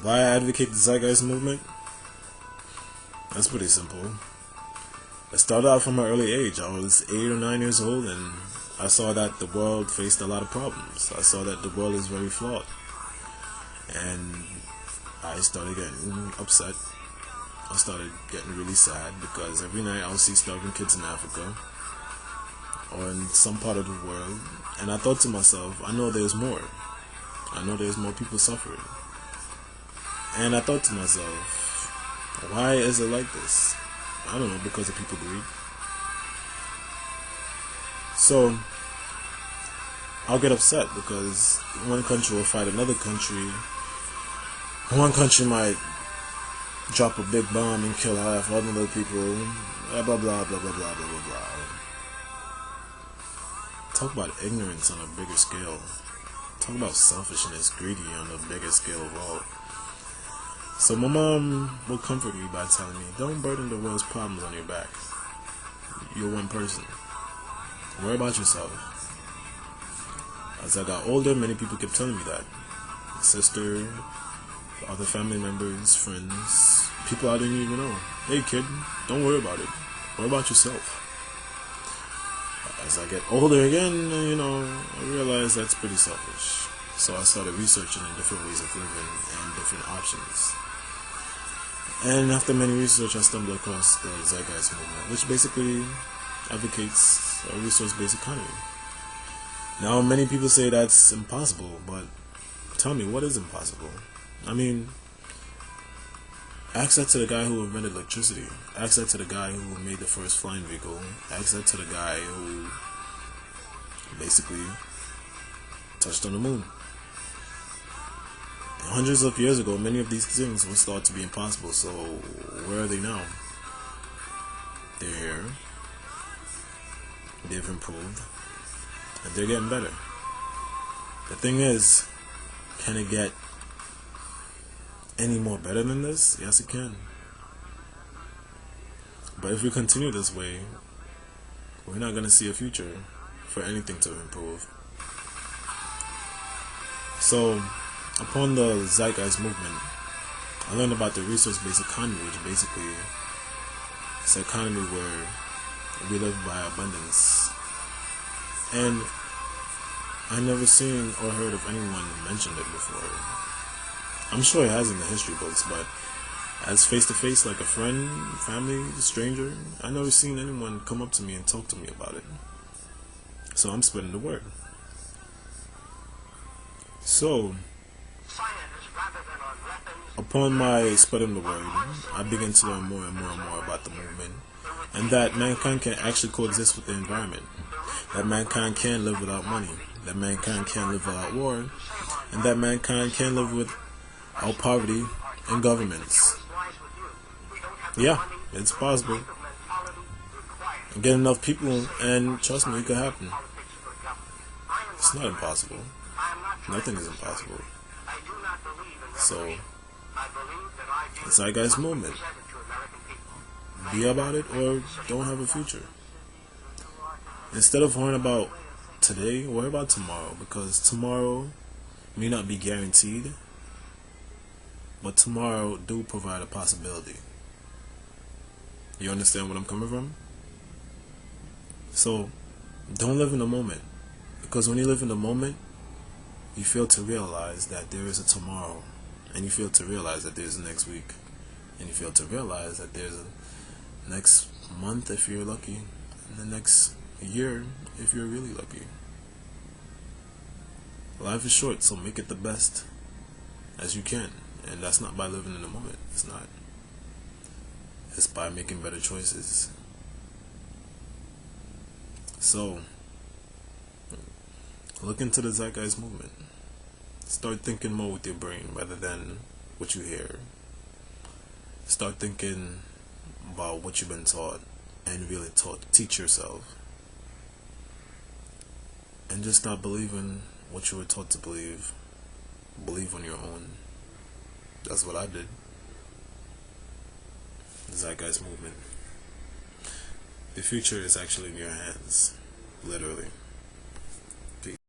Why I advocate the Zeitgeist movement? That's pretty simple. It started out from an early age. I was 8 or 9 years old, and I saw that the world faced a lot of problems. I saw that the world is very flawed. And I started getting upset. I started getting really sad because every night I would see starving kids in Africa or in some part of the world, and I thought to myself, I know there's more. I know there's more people suffering. And I thought to myself, why is it like this? I don't know, because of people greed. So I'll get upset because one country will fight another country. One country might drop a big bomb and kill half other people. Blah blah blah blah blah blah blah blah. Talk about ignorance on a bigger scale. Talk about selfishness, greedy on a bigger scale of all. So my mom will comfort me by telling me, don't burden the world's problems on your back. You're one person. Worry about yourself. As I got older, many people kept telling me that. Sister, other family members, friends, people I didn't even know. Hey kid, don't worry about it. Worry about yourself. As I get older again, I realize that's pretty selfish. So I started researching in different ways of living and different options. And after many research, I stumbled across the Zeitgeist movement, which basically advocates a resource-based economy. Now, many people say that's impossible, but tell me, what is impossible? I mean, ask that to the guy who invented electricity. Ask that to the guy who made the first flying vehicle. Ask that to the guy who basically touched on the moon. Hundreds of years ago, many of these things were thought to be impossible, so where are they now? They're here. They've improved. And they're getting better. The thing is, can it get any more better than this? Yes, it can. But if we continue this way, we're not going to see a future for anything to improve. So, upon the Zeitgeist movement, I learned about the resource-based economy, which basically is an economy where we live by abundance. And I never seen or heard of anyone mention it before. I'm sure it has in the history books, but as face-to-face, like a friend, family, stranger, I never seen anyone come up to me and talk to me about it. So I'm spreading the word. So, upon my spreading the word, I began to learn more and more and more about the movement, and that mankind can actually coexist with the environment, that mankind can live without money, that mankind can live without war, and that mankind can live without poverty and governments. Yeah, it's possible. Get enough people, and trust me, it could happen. It's not impossible. Nothing is impossible. So, the Zeitgeist movement. Be about it or don't have a future. Instead of worrying about today, worry about tomorrow, because tomorrow may not be guaranteed, but tomorrow do provide a possibility. You understand what I'm coming from? So, don't live in the moment, because when you live in the moment, you fail to realize that there is a tomorrow, and you fail to realize that there's a next week, and you fail to realize that there's a next month if you're lucky, and the next year if you're really lucky. Life is short, so make it the best as you can, and that's not by living in the moment. It's not. It's by making better choices. So, look into the Zeitgeist movement. Start thinking more with your brain rather than what you hear. Start thinking about what you've been taught and really teach yourself. And just stop believing what you were taught to believe. Believe on your own. That's what I did. The Zeitgeist movement. The future is actually in your hands. Literally.